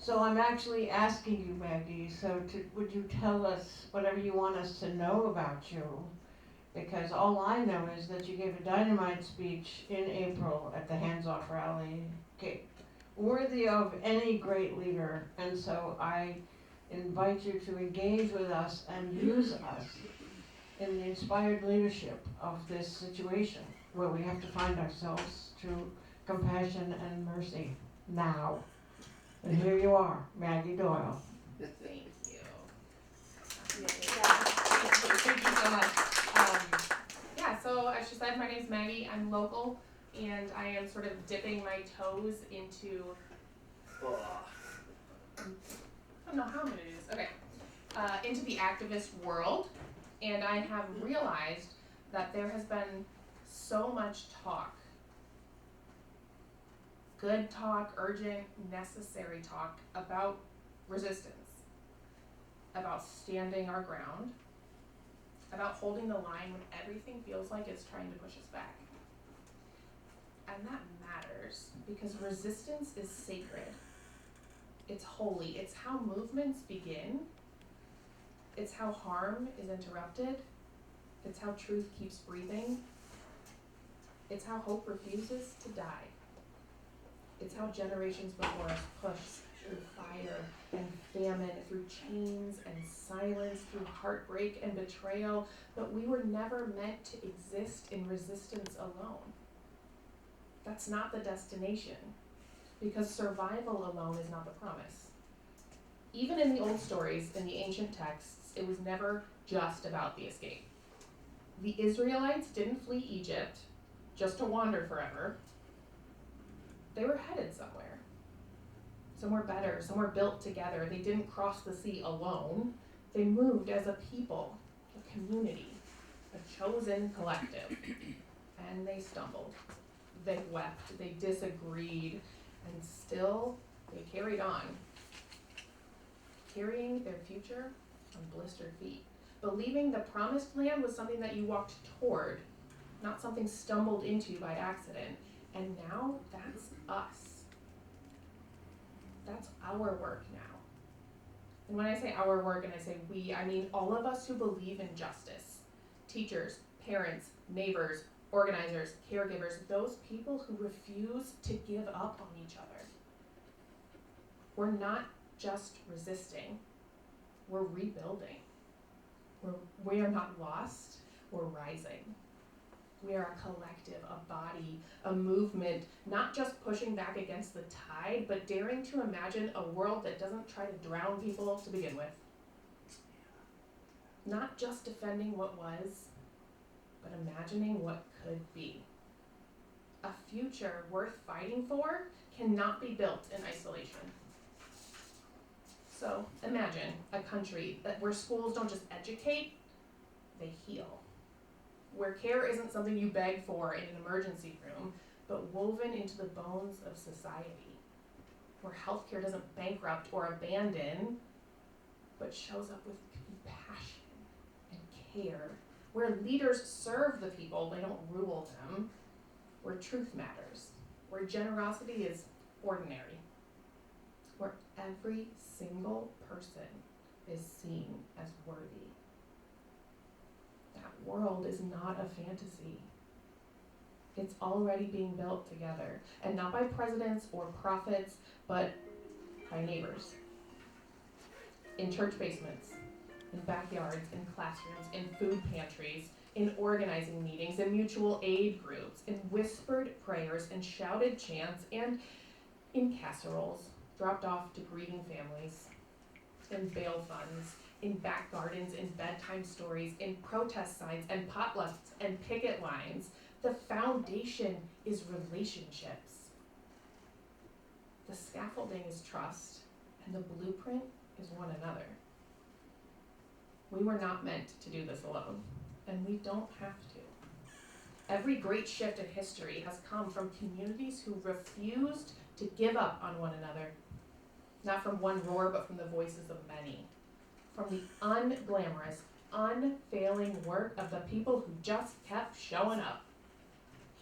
So I'm actually asking you, Maggie, would you tell us whatever you want us to know about you? Because all I know is that you gave a dynamite speech in April at the Hands Off rally, okay, worthy of any great leader. And so I invite you to engage with us and use us in the inspired leadership of this situation where we have to find ourselves through compassion and mercy now. And here you are, Maggie Doyle. Thank you. Thank you so much. So as she said, my name's Maggie. I'm local, and I am sort of dipping my toes into, I don't know how many it is. Okay. Into the activist world, and I have realized that there has been so much talk. Good talk, urgent, necessary talk about resistance, about standing our ground, about holding the line when everything feels like it's trying to push us back. And that matters because resistance is sacred. It's holy. It's how movements begin. It's how harm is interrupted. It's how truth keeps breathing. It's how hope refuses to die. It's how generations before us pushed through fire and famine, through chains and silence, through heartbreak and betrayal, but we were never meant to exist in resistance alone. That's not the destination, because survival alone is not the promise. Even in the old stories, in the ancient texts, it was never just about the escape. The Israelites didn't flee Egypt just to wander forever. They were headed somewhere better, somewhere built together. They didn't cross the sea alone. They moved as a people, a community, a chosen collective. And they stumbled. They wept. They disagreed. And still, they carried on, carrying their future on blistered feet, believing the promised land was something that you walked toward, not something stumbled into by accident. And now that's us. That's our work now. And when I say our work and I say we, I mean all of us who believe in justice. Teachers, parents, neighbors, organizers, caregivers, those people who refuse to give up on each other. We're not just resisting, we're rebuilding. We are not lost, we're rising. We are a collective, a body, a movement, not just pushing back against the tide, but daring to imagine a world that doesn't try to drown people to begin with. Not just defending what was, but imagining what could be. A future worth fighting for cannot be built in isolation. So imagine a country where schools don't just educate, they heal. Where care isn't something you beg for in an emergency room, but woven into the bones of society. Where healthcare doesn't bankrupt or abandon, but shows up with compassion and care. Where leaders serve the people, they don't rule them. Where truth matters. Where generosity is ordinary. Where every single person is seen as worthy. That world is not a fantasy. It's already being built together, and not by presidents or prophets, but by neighbors. In church basements, in backyards, in classrooms, in food pantries, in organizing meetings, in mutual aid groups, in whispered prayers and shouted chants, and in casseroles dropped off to grieving families, in bail funds, in back gardens, in bedtime stories, in protest signs and potlucks and picket lines. The foundation is relationships. The scaffolding is trust, and the blueprint is one another. We were not meant to do this alone, and we don't have to. Every great shift in history has come from communities who refused to give up on one another, not from one roar, but from the voices of many. From the unglamorous, unfailing work of the people who just kept showing up.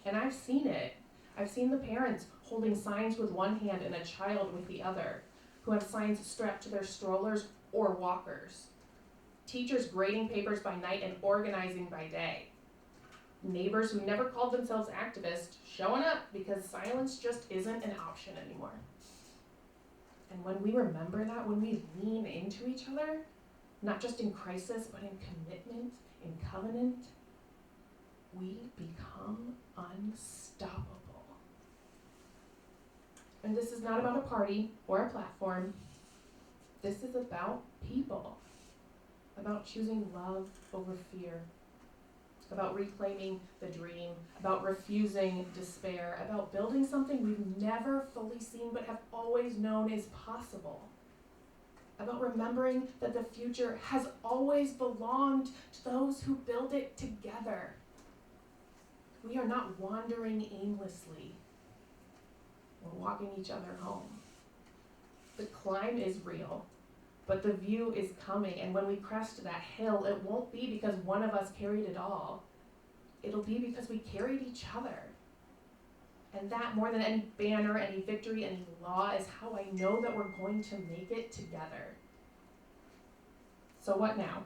And I've seen it. I've seen the parents holding signs with one hand and a child with the other, who have signs strapped to their strollers or walkers. Teachers grading papers by night and organizing by day. Neighbors who never called themselves activists showing up because silence just isn't an option anymore. And when we remember that, when we lean into each other, not just in crisis, but in commitment, in covenant, we become unstoppable. And this is not about a party or a platform. This is about people, about choosing love over fear, about reclaiming the dream, about refusing despair, about building something we've never fully seen but have always known is possible, about remembering that the future has always belonged to those who build it together. We are not wandering aimlessly. We're walking each other home. The climb is real, but the view is coming, and when we crest that hill, it won't be because one of us carried it all. It'll be because we carried each other. And that, more than any banner, any victory, any law, is how I know that we're going to make it together. So what now?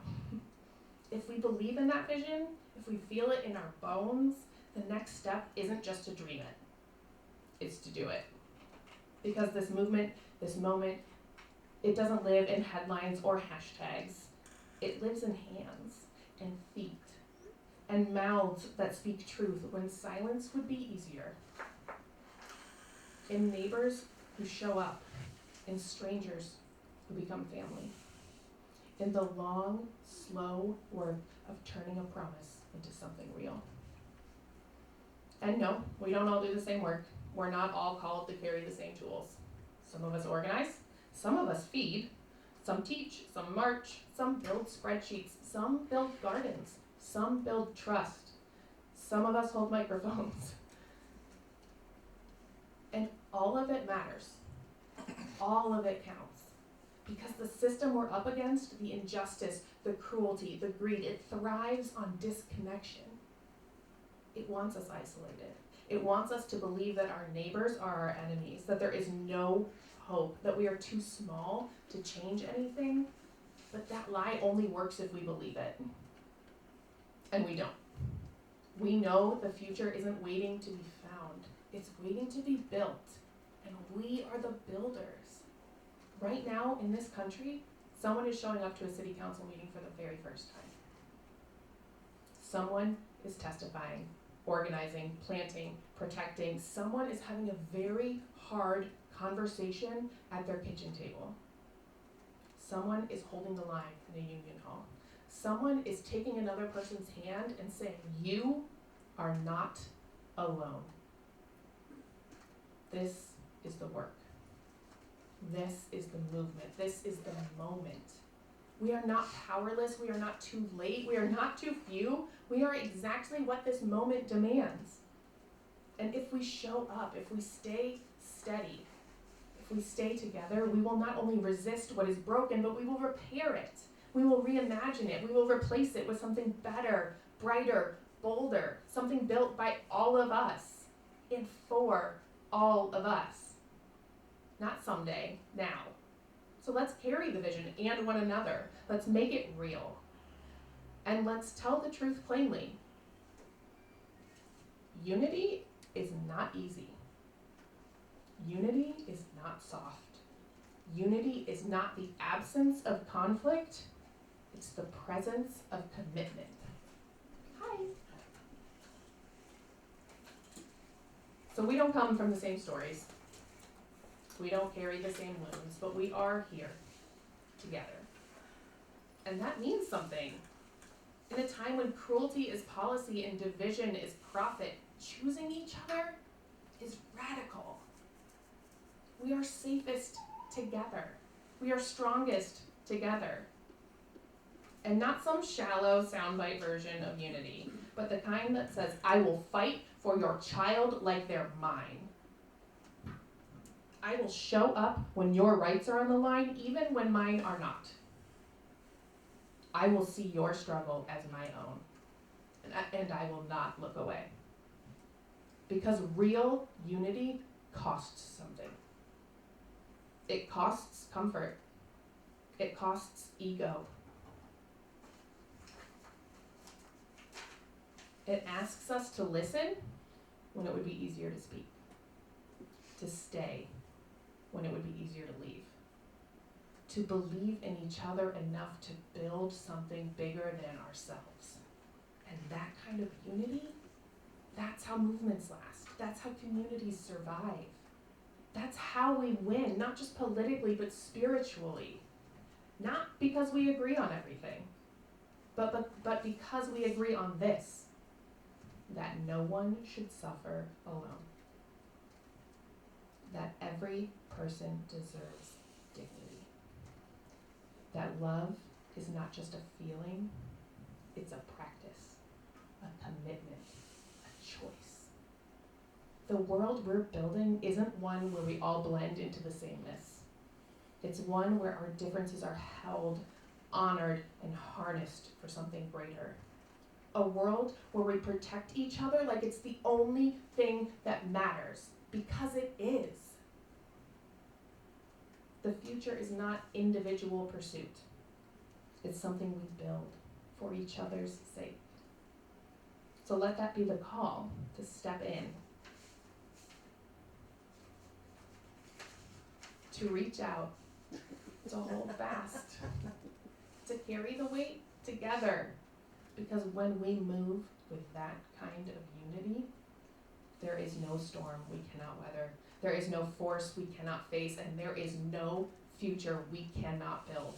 If we believe in that vision, if we feel it in our bones, the next step isn't just to dream it. It's to do it. Because this movement, this moment, it doesn't live in headlines or hashtags. It lives in hands and feet and mouths that speak truth when silence would be easier. In neighbors who show up, in strangers who become family. In the long, slow work of turning a promise into something real. And no, we don't all do the same work. We're not all called to carry the same tools. Some of us organize, some of us feed, some teach, some march, some build spreadsheets, some build gardens, some build trust. Some of us hold microphones. And all of it matters. All of it counts. Because the system we're up against, the injustice, the cruelty, the greed, it thrives on disconnection. It wants us isolated. It wants us to believe that our neighbors are our enemies, that there is no hope, that we are too small to change anything. But that lie only works if we believe it. And we don't. We know the future isn't waiting to be found. It's waiting to be built. And we are the builders. Right now, in this country, someone is showing up to a city council meeting for the very first time. Someone is testifying, organizing, planting, protecting. Someone is having a very hard conversation at their kitchen table. Someone is holding the line in a union hall. Someone is taking another person's hand and saying, "You are not alone." This is the work. This is the movement. This is the moment. We are not powerless. We are not too late. We are not too few. We are exactly what this moment demands. And if we show up, if we stay steady, if we stay together, we will not only resist what is broken, but we will repair it. We will reimagine it. We will replace it with something better, brighter, bolder, something built by all of us and for all of us. Not someday, now. So let's carry the vision and one another. Let's make it real. And let's tell the truth plainly. Unity is not easy. Unity is not soft. Unity is not the absence of conflict. It's the presence of commitment. Hi. So we don't come from the same stories. We don't carry the same wounds, but we are here together. And that means something. In a time when cruelty is policy and division is profit, choosing each other is radical. We are safest together. We are strongest together. And not some shallow soundbite version of unity, but the kind that says, "I will fight for your child like they're mine. I will show up when your rights are on the line, even when mine are not. I will see your struggle as my own, and I will not look away." Because real unity costs something. It costs comfort. It costs ego. It asks us to listen when it would be easier to speak, to stay when it would be easier to leave, to believe in each other enough to build something bigger than ourselves. And that kind of unity, that's how movements last. That's how communities survive. That's how we win, not just politically, but spiritually. Not because we agree on everything, but because we agree on this, that no one should suffer alone. That every person deserves dignity. That love is not just a feeling, it's a practice, a commitment, a choice. The world we're building isn't one where we all blend into the sameness. It's one where our differences are held, honored, and harnessed for something greater. A world where we protect each other like it's the only thing that matters, because it is. The future is not individual pursuit. It's something we build for each other's sake. So let that be the call to step in, to reach out, to hold fast, to carry the weight together. Because when we move with that kind of unity, there is no storm we cannot weather. There is no force we cannot face, and there is no future we cannot build.